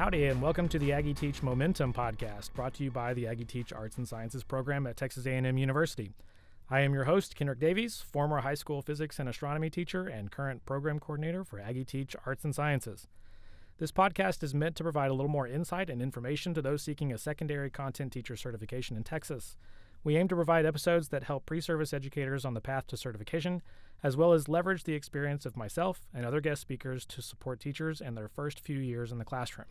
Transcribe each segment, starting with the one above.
Howdy, and welcome to the Aggie Teach Momentum podcast, brought to you by the Aggie Teach Arts and Sciences program at Texas A&M University. I am your host, Kendrick Davies, former high school physics and astronomy teacher and current program coordinator for Aggie Teach Arts and Sciences. This podcast is meant to provide a little more insight and information to those seeking a secondary content teacher certification in Texas. We aim to provide episodes that help pre-service educators on the path to certification, as well as leverage the experience of myself and other guest speakers to support teachers in their first few years in the classroom.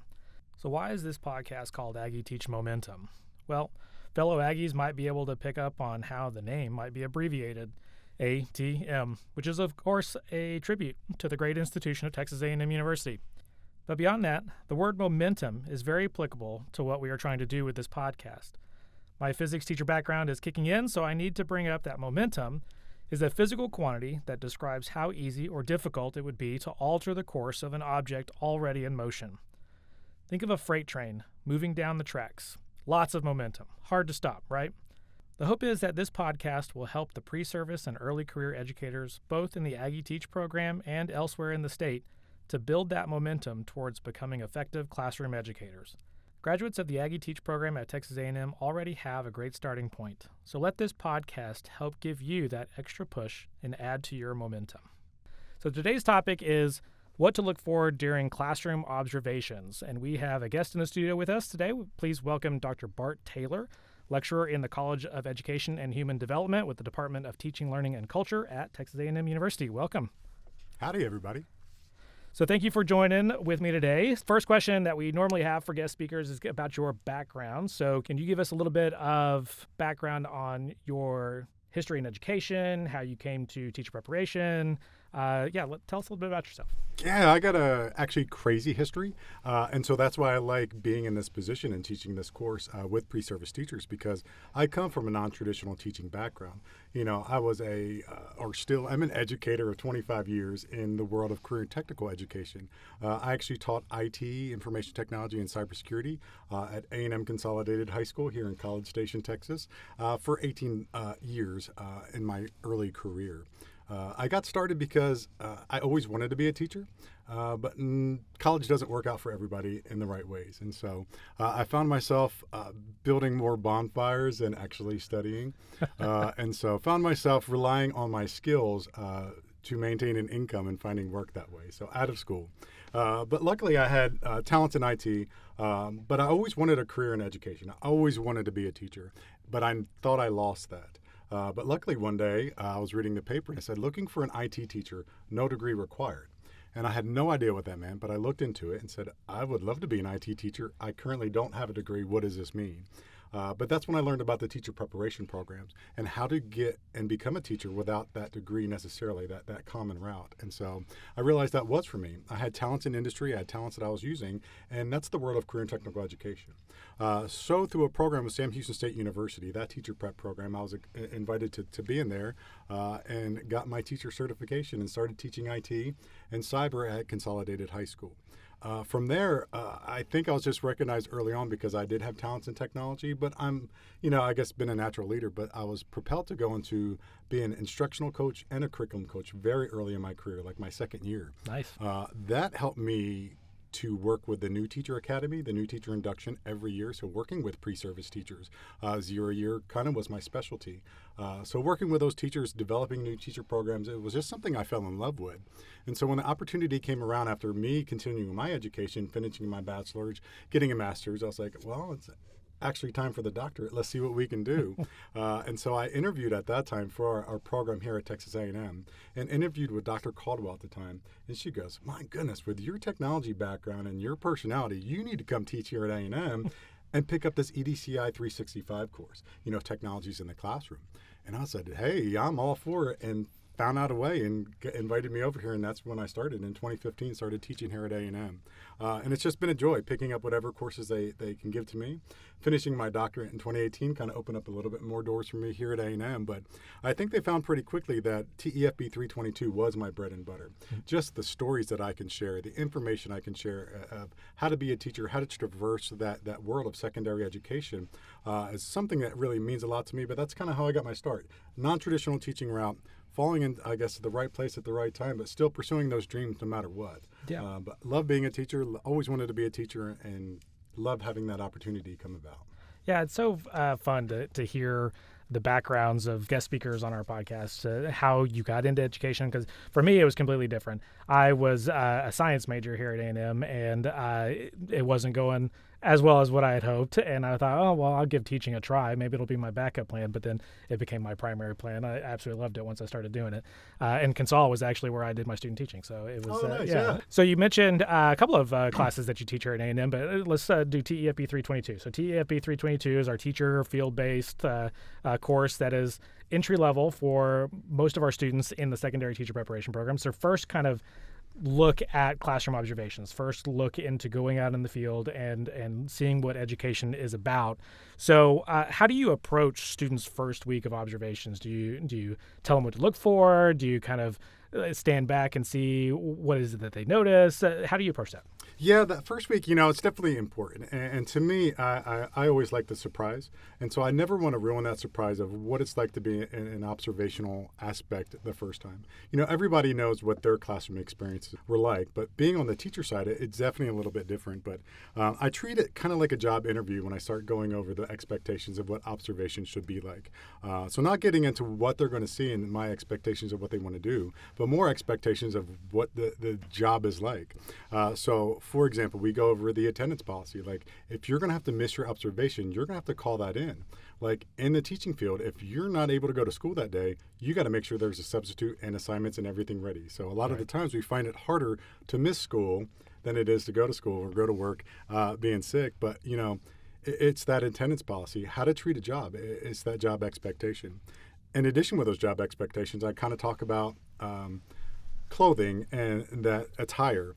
So why is this podcast called Aggie Teach Momentum? Well, fellow Aggies might be able to pick up on how the name might be abbreviated, ATM, which is of course a tribute to the great institution of Texas A&M University. But beyond that, the word momentum is very applicable to what we are trying to do with this podcast. My physics teacher background is kicking in, so I need to bring up that momentum is a physical quantity that describes how easy or difficult it would be to alter the course of an object already in motion. Think of a freight train moving down the tracks. Lots of momentum. Hard to stop, right? The hope is that this podcast will help the pre-service and early career educators, both in the Aggie Teach program and elsewhere in the state, to build that momentum towards becoming effective classroom educators. Graduates of the Aggie Teach program at Texas A&M already have a great starting point, so let this podcast help give you that extra push and add to your momentum. So today's topic is what to look for during classroom observations, and we have a guest in the studio with us today. Please welcome Dr. Bart Taylor, lecturer in the College of Education and Human Development with the Department of Teaching, Learning, and Culture at Texas A&M University. Welcome. Howdy, everybody. So thank you for joining with me today. First question that we normally have for guest speakers is about your background. So can you give us a little bit of background on your history in education, how you came to teacher preparation? Tell us a little bit about yourself. Yeah, I got a actually crazy history, and so that's why I like being in this position and teaching this course with pre-service teachers, because I come from a non-traditional teaching background. You know, I was I'm an educator of 25 years in the world of career and technical education. I actually taught IT, information technology, and cybersecurity at A&M Consolidated High School here in College Station, Texas, for 18 years in my early career. I got started because I always wanted to be a teacher, but college doesn't work out for everybody in the right ways. And so I found myself building more bonfires than actually studying. And so found myself relying on my skills to maintain an income and finding work that way, so out of school. But luckily I had talents in IT, but I always wanted a career in education. I always wanted to be a teacher, but I thought I lost that. But luckily one day I was reading the paper and it said, looking for an IT teacher, no degree required. And I had no idea what that meant, but I looked into it and said, I would love to be an IT teacher. I currently don't have a degree. What does this mean? But that's when I learned about the teacher preparation programs and how to get and become a teacher without that degree necessarily, that common route. And so I realized that was for me. I had talents in industry, I had talents that I was using, and that's the world of career and technical education. So through a program with Sam Houston State University, that teacher prep program, I was invited to be in there and got my teacher certification and started teaching IT and cyber at Consolidated High School. From there, I think I was just recognized early on because I did have talents in technology, but I guess been a natural leader, but I was propelled to go into being an instructional coach and a curriculum coach very early in my career, like my second year. Nice. That helped me to work with the New Teacher Academy, the New Teacher Induction every year. So working with pre-service teachers, 0 year kind of was my specialty. So working with those teachers, developing new teacher programs, it was just something I fell in love with. And so when the opportunity came around after me continuing my education, finishing my bachelor's, getting a master's, I was like, well, it's actually time for the doctorate. Let's see what we can do. And so I interviewed at that time for our program here at Texas A&M and interviewed with Dr. Caldwell at the time. And she goes, my goodness, with your technology background and your personality, you need to come teach here at A&M and pick up this EDCI 365 course, technologies in the classroom. And I said, hey, I'm all for it. And found out a way and invited me over here, and that's when I started in 2015, started teaching here at A&M. And it's just been a joy picking up whatever courses they can give to me. Finishing my doctorate in 2018 kind of opened up a little bit more doors for me here at A&M, but I think they found pretty quickly that TEFB 322 was my bread and butter. Just the stories that I can share, the information I can share of how to be a teacher, how to traverse that world of secondary education is something that really means a lot to me, but that's kind of how I got my start. Non-traditional teaching route, falling in, I guess, the right place at the right time, but still pursuing those dreams no matter what. Yeah. But love being a teacher, always wanted to be a teacher, and love having that opportunity come about. Yeah, it's so fun to hear the backgrounds of guest speakers on our podcast, how you got into education. Because for me, it was completely different. I was a science major here at A&M, and it wasn't going as well as what I had hoped. And I thought, oh, well, I'll give teaching a try. Maybe it'll be my backup plan. But then it became my primary plan. I absolutely loved it once I started doing it. And Consol was actually where I did my student teaching. So it was, nice, yeah. So you mentioned a couple of classes that you teach here at A&M, but let's do TEFB 322. So TEFB 322 is our teacher field-based course that is entry level for most of our students in the secondary teacher preparation program. So first kind of look at classroom observations, first look into going out in the field and seeing what education is about. So how do you approach students' first week of observations? Do you tell them what to look for? Do you kind of stand back and see what is it that they notice? How do you approach that? Yeah, that first week, it's definitely important. And to me, I always like the surprise. And so I never want to ruin that surprise of what it's like to be in an observational aspect the first time. Everybody knows what their classroom experiences were like, but being on the teacher side, it's definitely a little bit different. But I treat it kind of like a job interview when I start going over the expectations of what observation should be like. So not getting into what they're going to see and my expectations of what they want to do, but more expectations of what the job is like. So, for example, we go over the attendance policy. Like, if you're going to have to miss your observation, you're going to have to call that in. Like, in the teaching field, if you're not able to go to school that day, you got to make sure there's a substitute and assignments and everything ready. So a lot of the times we find it harder to miss school than it is to go to school or go to work being sick. But, it's that attendance policy, how to treat a job. It's that job expectation. In addition with those job expectations, I kind of talk about clothing and that attire.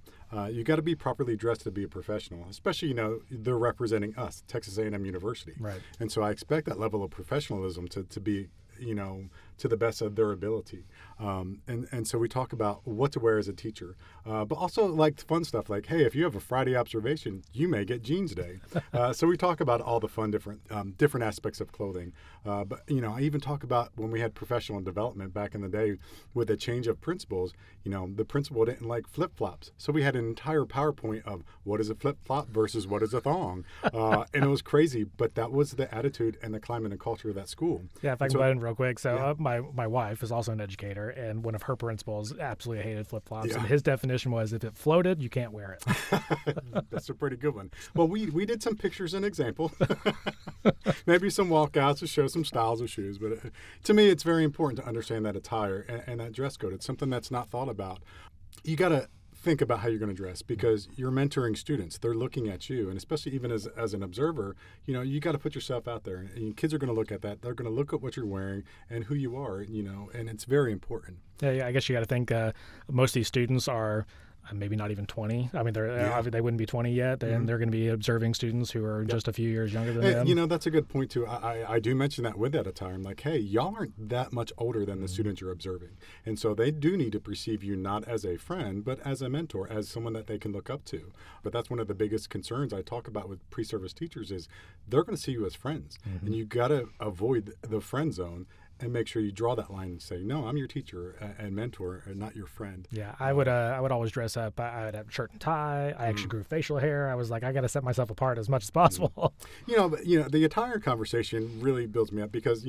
You got to be properly dressed to be a professional, especially, they're representing us, Texas A&M University. Right. And so I expect that level of professionalism to be, to the best of their ability. And so we talk about what to wear as a teacher, but also like fun stuff like, hey, if you have a Friday observation, you may get jeans day. So we talk about all the fun, different aspects of clothing. But, I even talk about when we had professional development back in the day with the change of principals, the principal didn't like flip-flops. So we had an entire PowerPoint of what is a flip-flop versus what is a thong. And it was crazy, but that was the attitude and the climate and culture of that school. Yeah, if I can butt in real quick. So my wife is also an educator, and one of her principals absolutely hated flip-flops. Yeah. And his definition was, if it floated, you can't wear it. That's a pretty good one. Well, we did some pictures and example. Maybe some walkouts to show some styles of shoes. But to me, it's very important to understand that attire and that dress code. It's something that's not thought about. You got to think about how you're going to dress because you're mentoring students. They're looking at you. And especially even as an observer, you got to put yourself out there. And kids are going to look at that. They're going to look at what you're wearing and who you are, and it's very important. Yeah, I guess you got to think most of these students are maybe not even 20. I mean, they wouldn't be 20 yet, and they're going to be observing students who are just a few years younger than them. That's a good point, too. I do mention that with that attire. I'm like, hey, y'all aren't that much older than the students you're observing. And so they do need to perceive you not as a friend, but as a mentor, as someone that they can look up to. But that's one of the biggest concerns I talk about with pre-service teachers is they're going to see you as friends. And you got to avoid the friend zone and make sure you draw that line and say, no, I'm your teacher and mentor and not your friend. Yeah, I would always dress up. I would have shirt and tie. I actually grew facial hair. I was like, I got to set myself apart as much as possible. The attire conversation really builds me up because,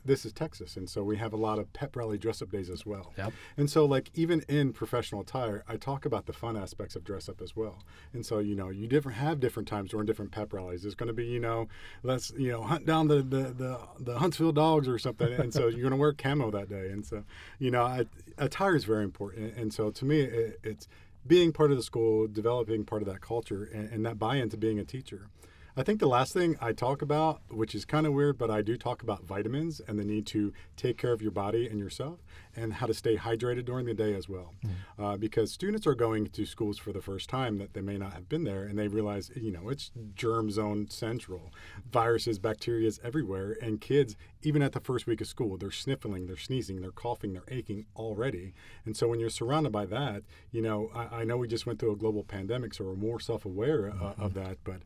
this is Texas. And so we have a lot of pep rally dress up days as well. Yep. And so even in professional attire, I talk about the fun aspects of dress up as well. And so, you have different times during different pep rallies. There's going to be, let's, hunt down the Huntsville dogs or something. And so you're going to wear camo that day. And so, attire is very important. And so to me, it's being part of the school, developing part of that culture and that buy-in to being a teacher. I think the last thing I talk about, which is kind of weird, but I do talk about vitamins and the need to take care of your body and yourself and how to stay hydrated during the day as well. Because students are going to schools for the first time that they may not have been there and they realize, it's germ zone central. Viruses, bacteria is everywhere. And kids, even at the first week of school, they're sniffling, they're sneezing, they're coughing, they're aching already. And so when you're surrounded by that, I know we just went through a global pandemic, so we're more self-aware of that. But,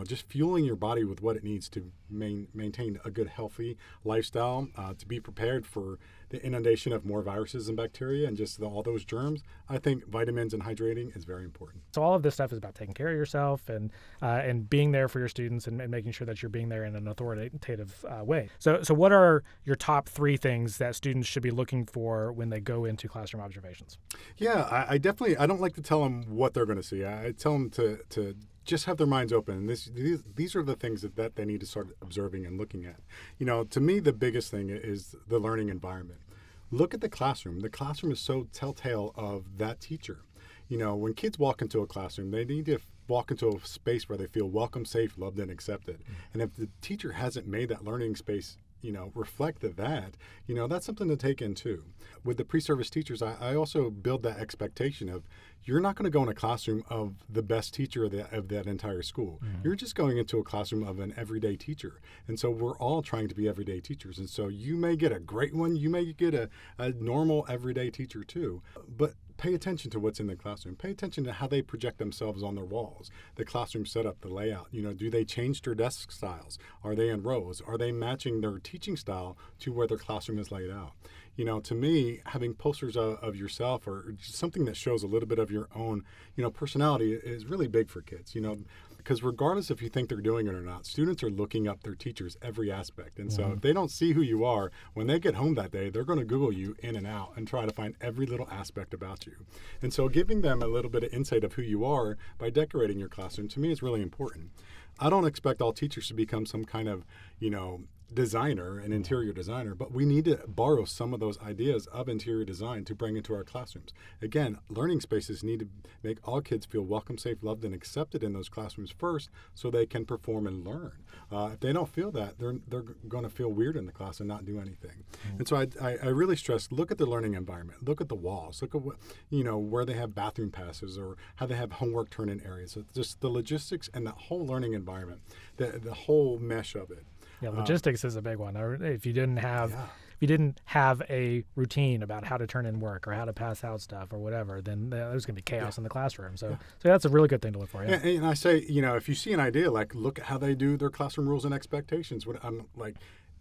just fueling your body with what it needs to maintain a good, healthy lifestyle, to be prepared for the inundation of more viruses and bacteria and just all those germs, I think vitamins and hydrating is very important. So all of this stuff is about taking care of yourself and being there for your students and making sure that you're being there in an authoritative way. So what are your top 3 things that students should be looking for when they go into classroom observations? Yeah, I definitely, I don't like to tell them what they're going to see. I tell them to just have their minds open. These are the things that they need to start observing and looking at. To me, the biggest thing is the learning environment. Look at the classroom. The classroom is so telltale of that teacher. When kids walk into a classroom, they need to walk into a space where they feel welcome, safe, loved, and accepted. And if the teacher hasn't made that learning space reflect that, that's something to take in too. With the pre-service teachers, I also build that expectation of you're not going to go in a classroom of the best teacher of that entire school. You're just going into a classroom of an everyday teacher. And so we're all trying to be everyday teachers. And so you may get a great one, you may get a normal everyday teacher too, but pay attention to what's in the classroom. Pay attention to how they project themselves on their walls, the classroom setup, the layout. Do they change their desk styles? Are they in rows? Are they matching their teaching style to where their classroom is laid out? To me, having posters of yourself or just something that shows a little bit of your own, personality is really big for kids, because regardless if you think they're doing it or not, students are looking up their teachers every aspect. And so if they don't see who you are, when they get home that day, they're going to Google you in and out and try to find every little aspect about you. And so giving them a little bit of insight of who you are by decorating your classroom, to me, is really important. I don't expect all teachers to become some kind of, designer, an interior designer, but we need to borrow some of those ideas of interior design to bring into our classrooms. Again, learning spaces need to make all kids feel welcome, safe, loved, and accepted in those classrooms first so they can perform and learn. If they don't feel that, they're going to feel weird in the class and not do anything. And so I really stress, look at the learning environment, look at the walls, look at what, where they have bathroom passes or how they have homework turn-in areas. So just the logistics and the whole learning environment, the whole mesh of it. Yeah, logistics is a big one. If you didn't have a routine about how to turn in work or how to pass out stuff or whatever, then there's going to be chaos in the classroom. So that's a really good thing to look for. Yeah. And I say, if you see an idea, look at how they do their classroom rules and expectations.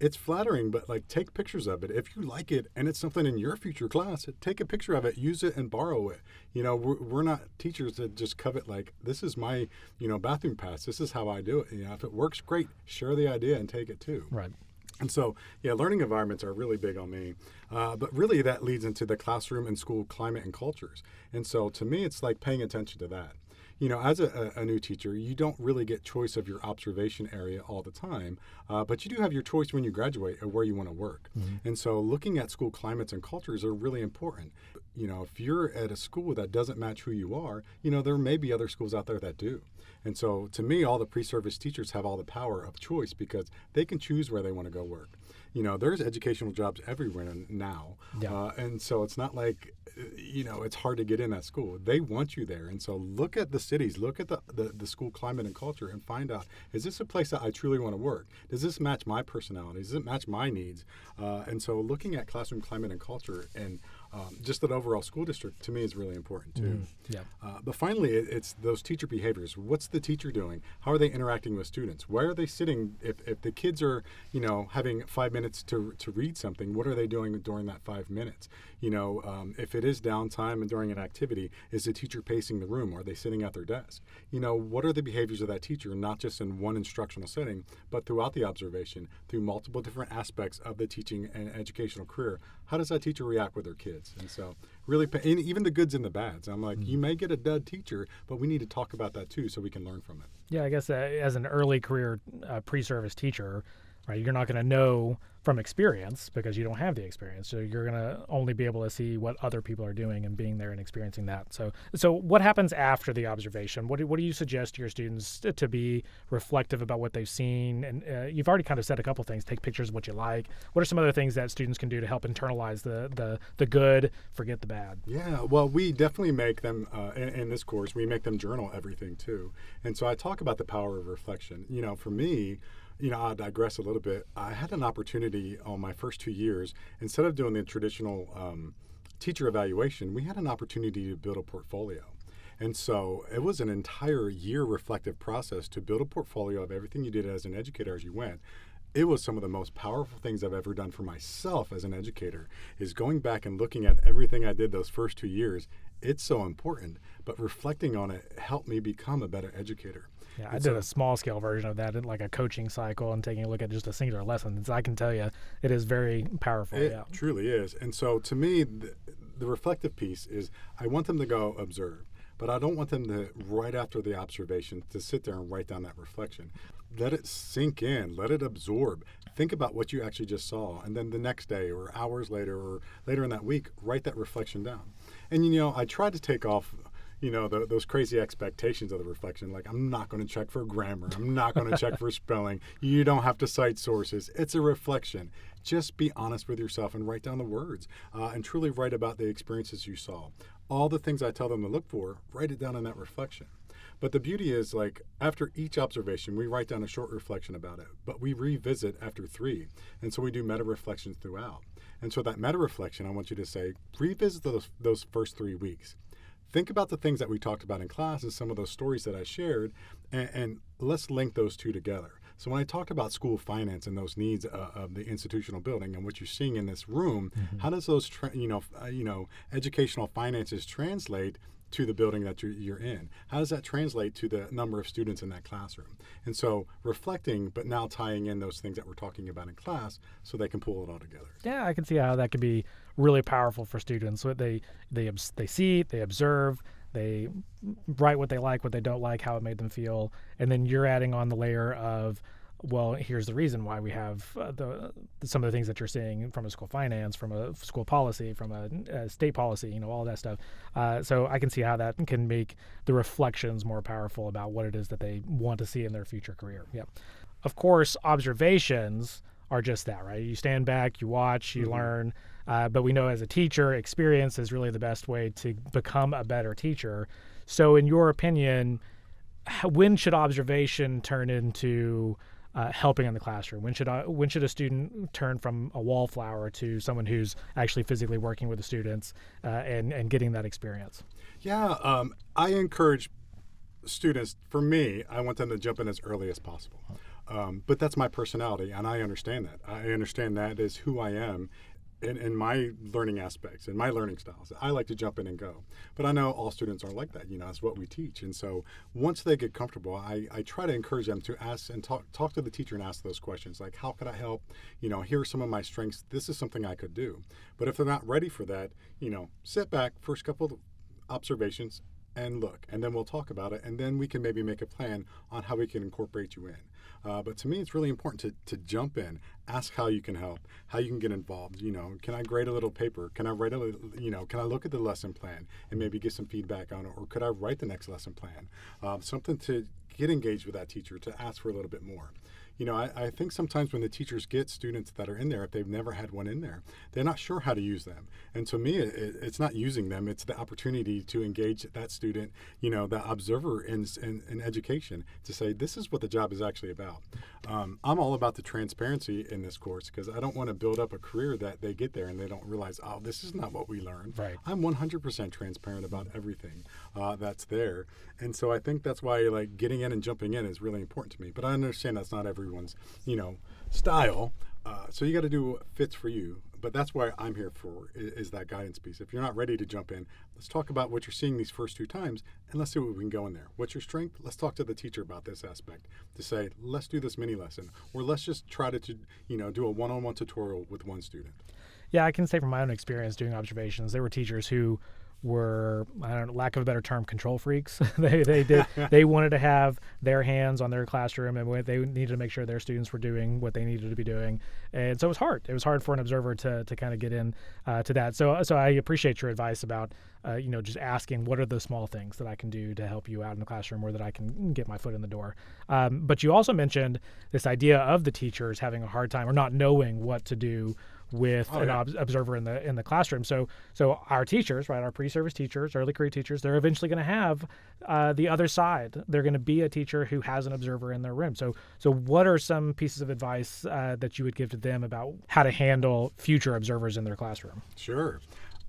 It's flattering, but take pictures of it. If you like it and it's something in your future class, take a picture of it, use it, and borrow it. We're not teachers that just covet this is my bathroom pass. This is how I do it. If it works, great. Share the idea and take it too. Right. And so, learning environments are really big on me. But really that leads into the classroom and school climate and cultures. And so to me, it's paying attention to that. As a new teacher, you don't really get choice of your observation area all the time, but you do have your choice when you graduate of where you want to work. And so looking at school climates and cultures are really important. If you're at a school that doesn't match who you are, there may be other schools out there that do. And so to me, all the pre-service teachers have all the power of choice because they can choose where they want to go work. There's educational jobs everywhere now. Yeah. And so it's not it's hard to get in that school. They want you there. And so look at the cities, look at the school climate and culture and find out, is this a place that I truly want to work? Does this match my personality? Does it match my needs? And so looking at classroom climate and culture and just an overall school district to me is really important too. But finally, it's those teacher behaviors. What's the teacher doing? How are they interacting with students? Where are they sitting? If the kids are, having 5 minutes to read something, what are they doing during that 5 minutes? If it is downtime and during an activity, is the teacher pacing the room? Are they sitting at their desk? What are the behaviors of that teacher, not just in one instructional setting, but throughout the observation, through multiple different aspects of the teaching and educational career? How does that teacher react with their kids? And so really, and even the goods and the bads. I'm you may get a dud teacher, but we need to talk about that too so we can learn from it. Yeah, I guess as an early career pre-service teacher, right, you're not going to know from experience because you don't have the experience. So you're going to only be able to see what other people are doing and being there and experiencing that. So what happens after the observation? What do you suggest to your students to be reflective about what they've seen? And you've already kind of said a couple things. Take pictures of what you like. What are some other things that students can do to help internalize the good, forget the bad? Yeah, well, we definitely make them, in this course, we make them journal everything too. And so I talk about the power of reflection. For me, I'll digress a little bit. I had an opportunity on my first 2 years, instead of doing the traditional teacher evaluation, we had an opportunity to build a portfolio. And so it was an entire year reflective process to build a portfolio of everything you did as an educator as you went. It was some of the most powerful things I've ever done for myself as an educator, is going back and looking at everything I did those first 2 years. It's so important, but reflecting on it helped me become a better educator. Yeah, I did a small scale version of that in like a coaching cycle and taking a look at just a singular lesson. So I can tell you it is very powerful. It truly is. And so to me, the reflective piece is I want them to go observe, but I don't want them to, right after the observation, to sit there and write down that reflection. Let it sink in, let it absorb. Think about what you actually just saw, and then the next day or hours later or later in that week, write that reflection down. And I tried to take off those crazy expectations of the reflection. Like, I'm not going to check for grammar. I'm not going to check for spelling. You don't have to cite sources. It's a reflection. Just be honest with yourself and write down the words and truly write about the experiences you saw. All the things I tell them to look for, write it down in that reflection. But the beauty is, like, after each observation, we write down a short reflection about it, but we revisit after 3. And so we do meta reflections throughout. And so that meta reflection, I want you to say, revisit those first 3 weeks. Think about the things that we talked about in class and some of those stories that I shared, and let's link those two together. So when I talked about school finance and those needs of the institutional building and what you're seeing in this room, how does those educational finances translate to the building that you're in? How does that translate to the number of students in that classroom? And so reflecting, but now tying in those things that we're talking about in class so they can pull it all together. Yeah, I can see how that could be really powerful for students. They see, they observe, they write what they like, what they don't like, how it made them feel, and then you're adding on the layer of, well, here's the reason why we have some of the things that you're seeing from a school finance, from a school policy, from a state policy, all that stuff. So I can see how that can make the reflections more powerful about what it is that they want to see in their future career. Yep. Of course, observations are just that, right? You stand back, you watch, you learn. But we know as a teacher, experience is really the best way to become a better teacher. So in your opinion, when should observation turn into helping in the classroom? When should a student turn from a wallflower to someone who's actually physically working with the students and getting that experience? Yeah, I encourage students, for me, I want them to jump in as early as possible. But that's my personality, and I understand that. I understand that is who I am in my learning aspects, in my learning styles. I like to jump in and go. But I know all students aren't like that. That's what we teach. And so once they get comfortable, I try to encourage them to ask and talk to the teacher and ask those questions. Like, how could I help? Here are some of my strengths. This is something I could do. But if they're not ready for that, sit back, first couple of observations, and look, and then we'll talk about it, and then we can maybe make a plan on how we can incorporate you in. But to me, it's really important to jump in, ask how you can help, how you can get involved. Can I grade a little paper? Can I write can I look at the lesson plan and maybe get some feedback on it? Or could I write the next lesson plan? Something to get engaged with that teacher, to ask for a little bit more. I think sometimes when the teachers get students that are in there, if they've never had one in there, they're not sure how to use them. And to me, it's not using them. It's the opportunity to engage that student, the observer in education, to say, this is what the job is actually about. I'm all about the transparency in this course because I don't want to build up a career that they get there and they don't realize, oh, this is not what we learned. Right. I'm 100% transparent about everything that's there. And so I think that's why getting in and jumping in is really important to me. But I understand that's not everyone's, style. So you got to do what fits for you. But that's why I'm here for is that guidance piece. If you're not ready to jump in, let's talk about what you're seeing these first 2 times, and let's see what we can go in there. What's your strength? Let's talk to the teacher about this aspect to say, let's do this mini lesson, or let's just try to do a one-on-one tutorial with one student. Yeah, I can say from my own experience doing observations, there were teachers who were, lack of a better term, control freaks. They wanted to have their hands on their classroom, and they needed to make sure their students were doing what they needed to be doing. And so it was hard. It was hard for an observer to kind of get in to that. So I appreciate your advice about just asking what are the small things that I can do to help you out in the classroom or that I can get my foot in the door. But you also mentioned this idea of the teachers having a hard time or not knowing what to do with observer in the classroom. So our teachers, right, our pre-service teachers, early career teachers, they're eventually going to have the other side. They're going to be a teacher who has an observer in their room. So what are some pieces of advice that you would give to them about how to handle future observers in their classroom? Sure.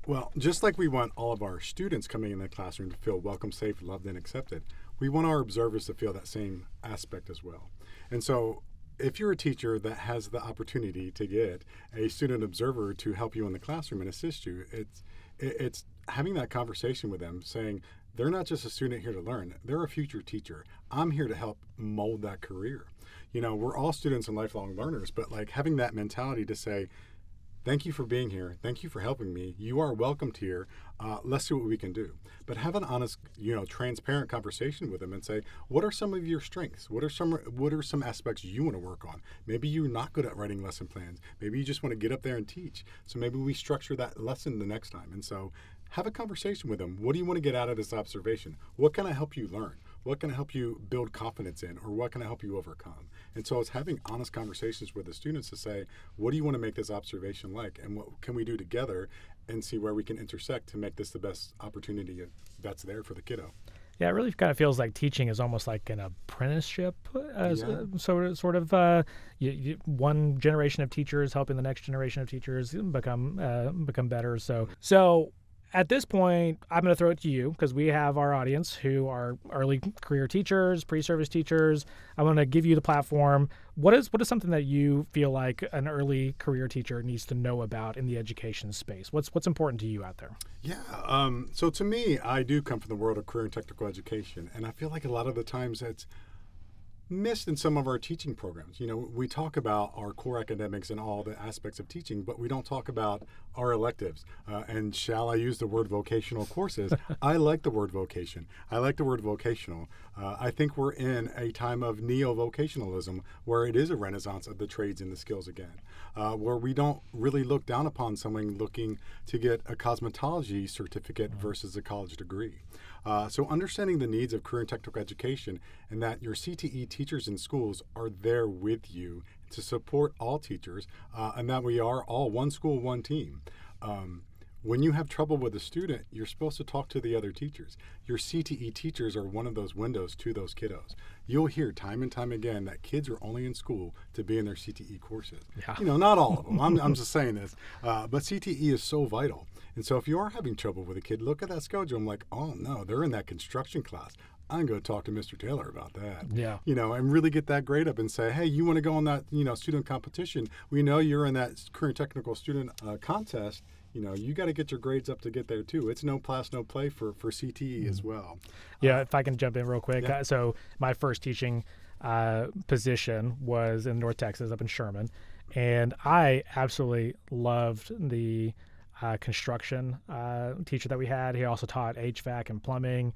Well, just like we want all of our students coming in the classroom to feel welcome, safe, loved, and accepted, we want our observers to feel that same aspect as well. And so if you're a teacher that has the opportunity to get a student observer to help you in the classroom and assist you, it's having that conversation with them saying, they're not just a student here to learn, they're a future teacher. I'm here to help mold that career. We're all students and lifelong learners, but like having that mentality to say, thank you for being here. Thank you for helping me. You are welcomed here. Let's see what we can do. But have an honest, transparent conversation with them and say, what are some of your strengths? What are some aspects you want to work on? Maybe you're not good at writing lesson plans. Maybe you just want to get up there and teach. So maybe we structure that lesson the next time. And so have a conversation with them. What do you want to get out of this observation? What can I help you learn? What can I help you build confidence in, or what can I help you overcome? And so it's having honest conversations with the students to say, what do you want to make this observation like, and what can we do together and see where we can intersect to make this the best opportunity that's there for the kiddo. Yeah, it really kind of feels like teaching is almost like an apprenticeship, sort of one generation of teachers helping the next generation of teachers become better. So at this point, I'm going to throw it to you because we have our audience who are early career teachers, pre-service teachers. I want to give you the platform. What is something that you feel like an early career teacher needs to know about in the education space? What's important to you out there? Yeah. So to me, I do come from the world of career and technical education, and I feel like a lot of the times it's missed in some of our teaching programs. We talk about our core academics and all the aspects of teaching, but we don't talk about our electives. And shall I use the word vocational courses? I like the word vocation. I like the word vocational. I think we're in a time of neo-vocationalism where it is a renaissance of the trades and the skills again, where we don't really look down upon someone looking to get a cosmetology certificate versus a college degree. So understanding the needs of career and technical education, and that your CTE teachers in schools are there with you to support all teachers, and that we are all one school, one team. When you have trouble with a student, you're supposed to talk to the other teachers. Your CTE teachers are one of those windows to those kiddos. You'll hear time and time again that kids are only in school to be in their CTE courses. Yeah. Not all of them. I'm just saying this. But CTE is so vital. And so if you are having trouble with a kid, look at that schedule. I'm like, oh no, they're in that construction class. I'm going to talk to Mr. Taylor about that. Yeah. And really get that grade up and say, hey, you want to go on that, student competition? We know you're in that current technical student contest. You got to get your grades up to get there too. It's no pass, no play for CTE as well. Yeah, if I can jump in real quick. Yeah. So my first teaching position was in North Texas, up in Sherman, and I absolutely loved the construction teacher that we had. He also taught HVAC and plumbing,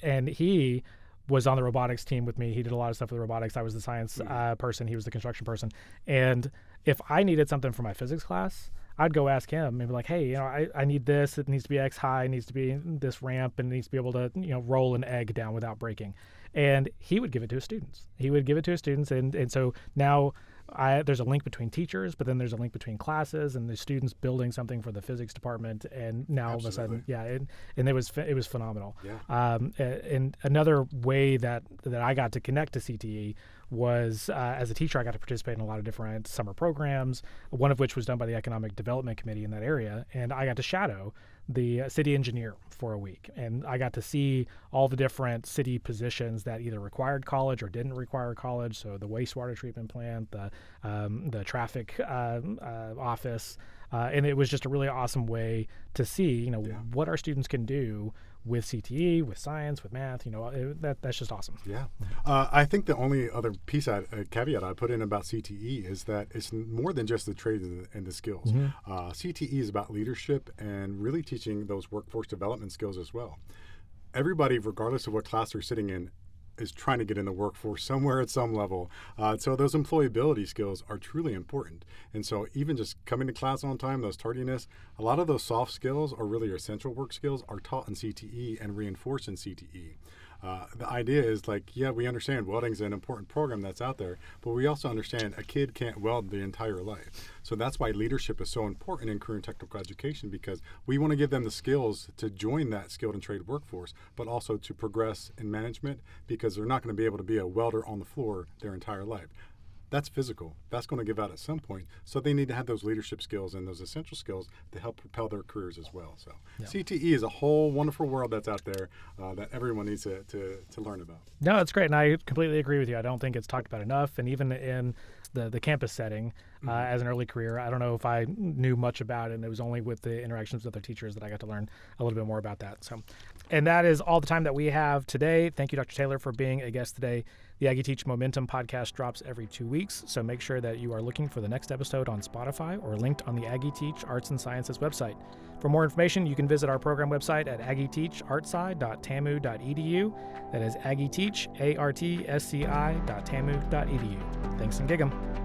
and he was on the robotics team with me. He did a lot of stuff with robotics. I was the science person. He was the construction person. And if I needed something for my physics class, I'd go ask him and be like, hey, I need this. It needs to be X high. It needs to be this ramp, and it needs to be able to, roll an egg down without breaking. And he would give it to his students. And so now there's a link between teachers, but then there's a link between classes and the students building something for the physics department. And now all of a sudden, and it was phenomenal. Yeah. And another way that I got to connect to CTE was as a teacher, I got to participate in a lot of different summer programs, one of which was done by the Economic Development Committee in that area. And I got to shadow the city engineer for a week. And I got to see all the different city positions that either required college or didn't require college. So the wastewater treatment plant, the traffic office. And it was just a really awesome way to see, what our students can do with CTE, with science, with math. That's just awesome. Yeah. I think the only other caveat I put in about CTE is that it's more than just the trades and the skills. Mm-hmm. CTE is about leadership and really teaching those workforce development skills as well. Everybody, regardless of what class they're sitting in, is trying to get in the workforce somewhere at some level. So those employability skills are truly important. And so even just coming to class on time, those tardiness, a lot of those soft skills or really essential work skills are taught in CTE and reinforced in CTE. The idea is we understand welding is an important program that's out there, but we also understand a kid can't weld the entire life. So that's why leadership is so important in career and technical education, because we want to give them the skills to join that skilled and trade workforce, but also to progress in management, because they're not going to be able to be a welder on the floor their entire life. that's physical. That's going to give out at some point. So they need to have those leadership skills and those essential skills to help propel their careers as well. So CTE is a whole wonderful world that's out there that everyone needs to learn about. No, it's great, and I completely agree with you. I don't think it's talked about enough, and even in the campus setting, as an early career, I don't know if I knew much about it, and it was only with the interactions with other teachers that I got to learn a little bit more about that. So, and that is all the time that we have today. Thank you, Dr. Taylor, for being a guest today. The Aggie Teach Momentum podcast drops every 2 weeks, so make sure that you are looking for the next episode on Spotify or linked on the Aggie Teach Arts and Sciences website. For more information, you can visit our program website at aggieteachartsci.tamu.edu. That is aggieteach, ARTSCI.tamu.edu. Thanks and gig 'em.